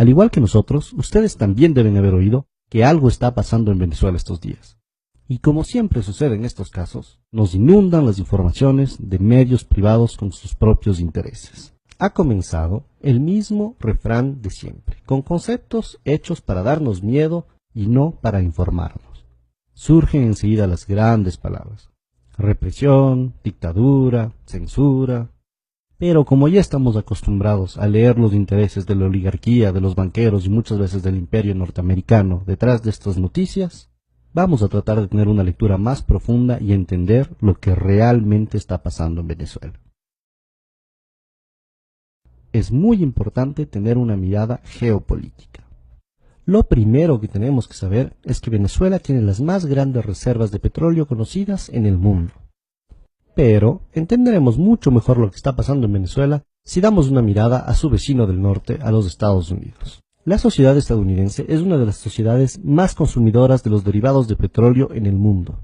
Al igual que nosotros, ustedes también deben haber oído que algo está pasando en Venezuela estos días. Y como siempre sucede en estos casos, nos inundan las informaciones de medios privados con sus propios intereses. Ha comenzado el mismo refrán de siempre, con conceptos hechos para darnos miedo y no para informarnos. Surgen enseguida las grandes palabras: represión, dictadura, censura. Pero como ya estamos acostumbrados a leer los intereses de la oligarquía, de los banqueros y muchas veces del imperio norteamericano detrás de estas noticias, vamos a tratar de tener una lectura más profunda y entender lo que realmente está pasando en Venezuela. Es muy importante tener una mirada geopolítica. Lo primero que tenemos que saber es que Venezuela tiene las más grandes reservas de petróleo conocidas en el mundo. Pero entenderemos mucho mejor lo que está pasando en Venezuela si damos una mirada a su vecino del norte, a los Estados Unidos. La sociedad estadounidense es una de las sociedades más consumidoras de los derivados de petróleo en el mundo.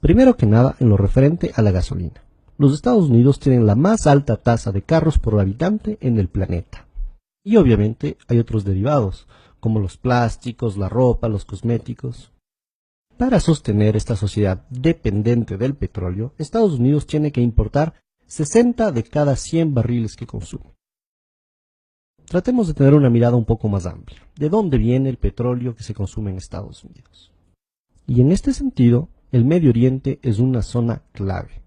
Primero que nada, en lo referente a la gasolina. Los Estados Unidos tienen la más alta tasa de carros por habitante en el planeta. Y obviamente hay otros derivados, como los plásticos, la ropa, los cosméticos. Para sostener esta sociedad dependiente del petróleo, Estados Unidos tiene que importar 60 de cada 100 barriles que consume. Tratemos de tener una mirada un poco más amplia. ¿De dónde viene el petróleo que se consume en Estados Unidos? Y en este sentido, el Medio Oriente es una zona clave.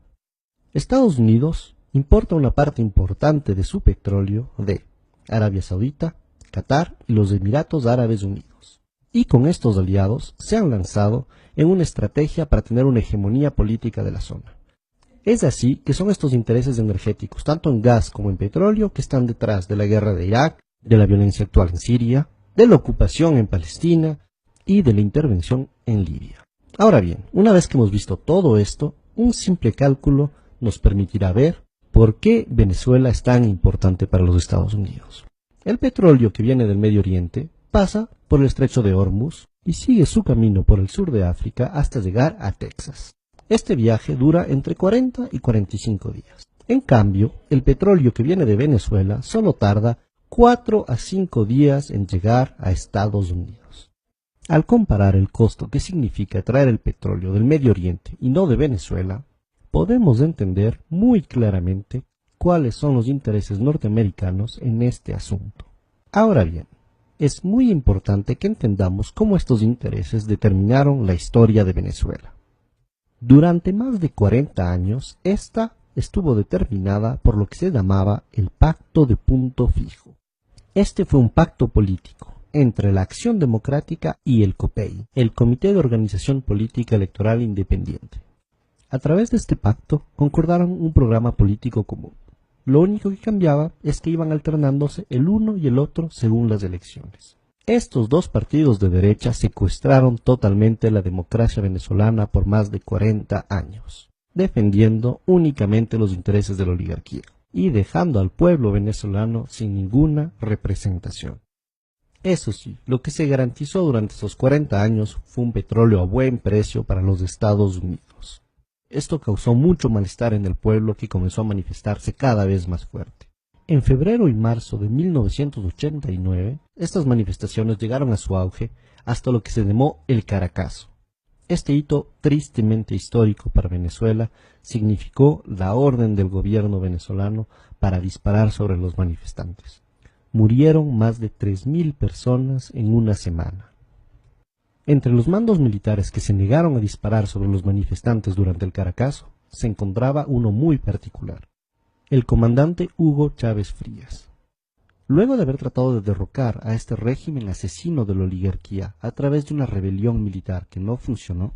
Estados Unidos importa una parte importante de su petróleo de Arabia Saudita, Qatar y los Emiratos Árabes Unidos. Y con estos aliados se han lanzado en una estrategia para tener una hegemonía política de la zona. Es así que son estos intereses energéticos, tanto en gas como en petróleo, que están detrás de la guerra de Irak, de la violencia actual en Siria, de la ocupación en Palestina y de la intervención en Libia. Ahora bien, una vez que hemos visto todo esto, un simple cálculo nos permitirá ver por qué Venezuela es tan importante para los Estados Unidos. El petróleo que viene del Medio Oriente pasa por el estrecho de Hormuz y sigue su camino por el sur de África hasta llegar a Texas. Este viaje dura entre 40 y 45 días. En cambio, el petróleo que viene de Venezuela solo tarda 4 a 5 días en llegar a Estados Unidos. Al comparar el costo que significa traer el petróleo del Medio Oriente y no de Venezuela, podemos entender muy claramente cuáles son los intereses norteamericanos en este asunto. Ahora bien, es muy importante que entendamos cómo estos intereses determinaron la historia de Venezuela. Durante más de 40 años, esta estuvo determinada por lo que se llamaba el Pacto de Punto Fijo. Este fue un pacto político entre la Acción Democrática y el COPEI, el Comité de Organización Política Electoral Independiente. A través de este pacto concordaron un programa político común. Lo único que cambiaba es que iban alternándose el uno y el otro según las elecciones. Estos dos partidos de derecha secuestraron totalmente la democracia venezolana por más de 40 años, defendiendo únicamente los intereses de la oligarquía y dejando al pueblo venezolano sin ninguna representación. Eso sí, lo que se garantizó durante esos 40 años fue un petróleo a buen precio para los Estados Unidos. Esto causó mucho malestar en el pueblo, que comenzó a manifestarse cada vez más fuerte. En febrero y marzo de 1989, estas manifestaciones llegaron a su auge hasta lo que se llamó el Caracazo. Este hito tristemente histórico para Venezuela significó la orden del gobierno venezolano para disparar sobre los manifestantes. Murieron más de 3.000 personas en una semana. Entre los mandos militares que se negaron a disparar sobre los manifestantes durante el Caracazo, se encontraba uno muy particular: el comandante Hugo Chávez Frías. Luego de haber tratado de derrocar a este régimen asesino de la oligarquía a través de una rebelión militar que no funcionó,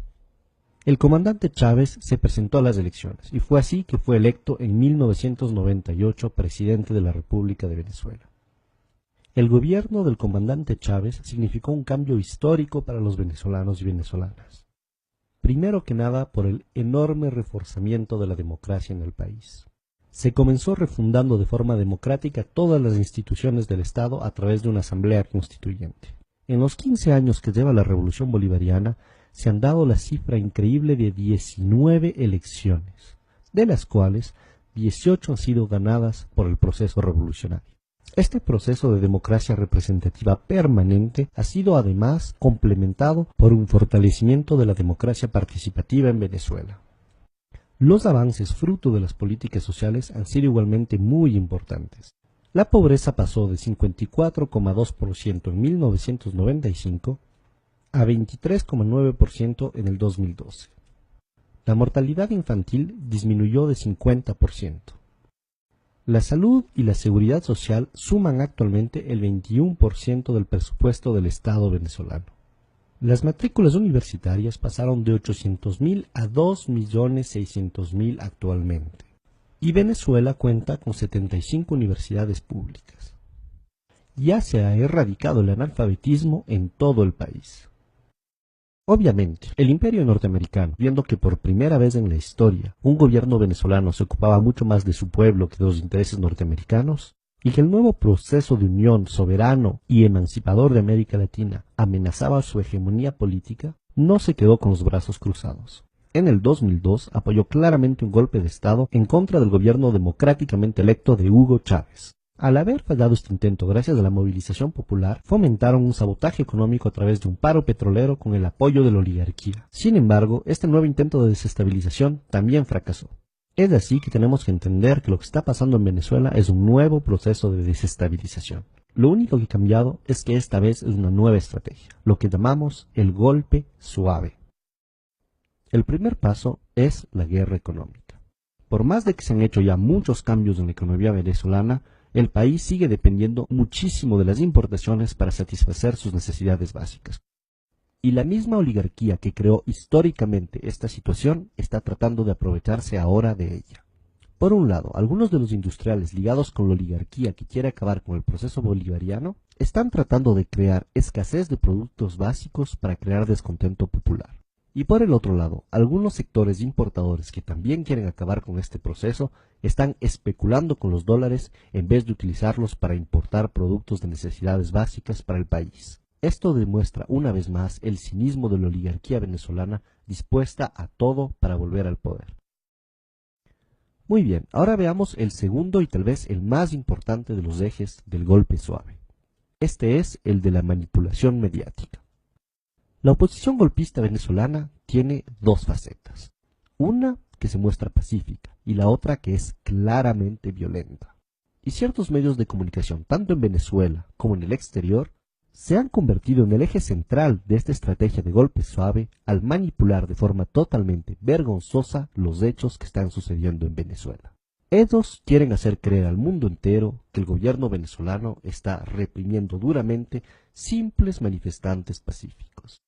el comandante Chávez se presentó a las elecciones y fue así que fue electo en 1998 presidente de la República de Venezuela. El gobierno del comandante Chávez significó un cambio histórico para los venezolanos y venezolanas. Primero que nada, por el enorme reforzamiento de la democracia en el país. Se comenzó refundando de forma democrática todas las instituciones del Estado a través de una asamblea constituyente. En los 15 años que lleva la Revolución Bolivariana, se han dado la cifra increíble de 19 elecciones, de las cuales 18 han sido ganadas por el proceso revolucionario. Este proceso de democracia representativa permanente ha sido además complementado por un fortalecimiento de la democracia participativa en Venezuela. Los avances fruto de las políticas sociales han sido igualmente muy importantes. La pobreza pasó de 54,2% en 1995 a 23,9% en el 2012. La mortalidad infantil disminuyó de 50%. La salud y la seguridad social suman actualmente el 21% del presupuesto del Estado venezolano. Las matrículas universitarias pasaron de 800.000 a 2.600.000 actualmente. Y Venezuela cuenta con 75 universidades públicas. Ya se ha erradicado el analfabetismo en todo el país. Obviamente, el imperio norteamericano, viendo que por primera vez en la historia un gobierno venezolano se ocupaba mucho más de su pueblo que de los intereses norteamericanos, y que el nuevo proceso de unión soberano y emancipador de América Latina amenazaba su hegemonía política, no se quedó con los brazos cruzados. En el 2002 apoyó claramente un golpe de Estado en contra del gobierno democráticamente electo de Hugo Chávez. Al haber fallado este intento gracias a la movilización popular, fomentaron un sabotaje económico a través de un paro petrolero con el apoyo de la oligarquía. Sin embargo, este nuevo intento de desestabilización también fracasó. Es así que tenemos que entender que lo que está pasando en Venezuela es un nuevo proceso de desestabilización. Lo único que ha cambiado es que esta vez es una nueva estrategia, lo que llamamos el golpe suave. El primer paso es la guerra económica. Por más de que se han hecho ya muchos cambios en la economía venezolana, el país sigue dependiendo muchísimo de las importaciones para satisfacer sus necesidades básicas. Y la misma oligarquía que creó históricamente esta situación está tratando de aprovecharse ahora de ella. Por un lado, algunos de los industriales ligados con la oligarquía que quiere acabar con el proceso bolivariano están tratando de crear escasez de productos básicos para crear descontento popular. Y por el otro lado, algunos sectores importadores que también quieren acabar con este proceso están especulando con los dólares en vez de utilizarlos para importar productos de necesidades básicas para el país. Esto demuestra una vez más el cinismo de la oligarquía venezolana dispuesta a todo para volver al poder. Muy bien, ahora veamos el segundo y tal vez el más importante de los ejes del golpe suave. Este es el de la manipulación mediática. La oposición golpista venezolana tiene dos facetas. Una que se muestra pacífica y la otra que es claramente violenta. Y ciertos medios de comunicación, tanto en Venezuela como en el exterior, se han convertido en el eje central de esta estrategia de golpe suave al manipular de forma totalmente vergonzosa los hechos que están sucediendo en Venezuela. Ellos quieren hacer creer al mundo entero que el gobierno venezolano está reprimiendo duramente simples manifestantes pacíficos.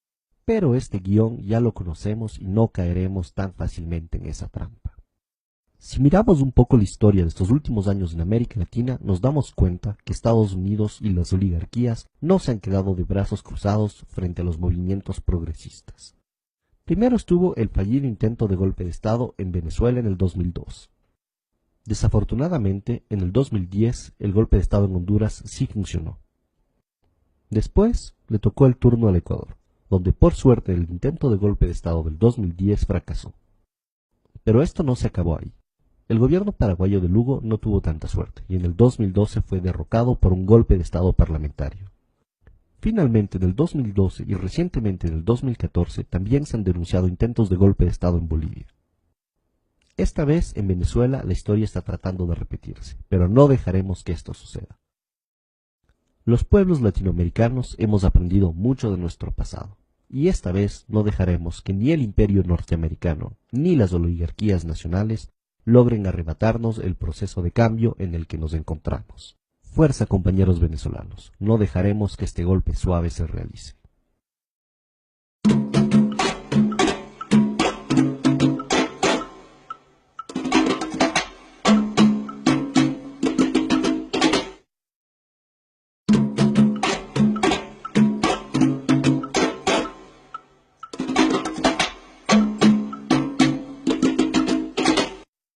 Pero este guión ya lo conocemos y no caeremos tan fácilmente en esa trampa. Si miramos un poco la historia de estos últimos años en América Latina, nos damos cuenta que Estados Unidos y las oligarquías no se han quedado de brazos cruzados frente a los movimientos progresistas. Primero estuvo el fallido intento de golpe de Estado en Venezuela en el 2002. Desafortunadamente, en el 2010 el golpe de Estado en Honduras sí funcionó. Después le tocó el turno al Ecuador, donde por suerte el intento de golpe de Estado del 2010 fracasó. Pero esto no se acabó ahí. El gobierno paraguayo de Lugo no tuvo tanta suerte y en el 2012 fue derrocado por un golpe de Estado parlamentario. Finalmente, en el 2012 y recientemente en el 2014 también se han denunciado intentos de golpe de Estado en Bolivia. Esta vez en Venezuela la historia está tratando de repetirse, pero no dejaremos que esto suceda. Los pueblos latinoamericanos hemos aprendido mucho de nuestro pasado, y esta vez no dejaremos que ni el imperio norteamericano ni las oligarquías nacionales logren arrebatarnos el proceso de cambio en el que nos encontramos. Fuerza, compañeros venezolanos, no dejaremos que este golpe suave se realice.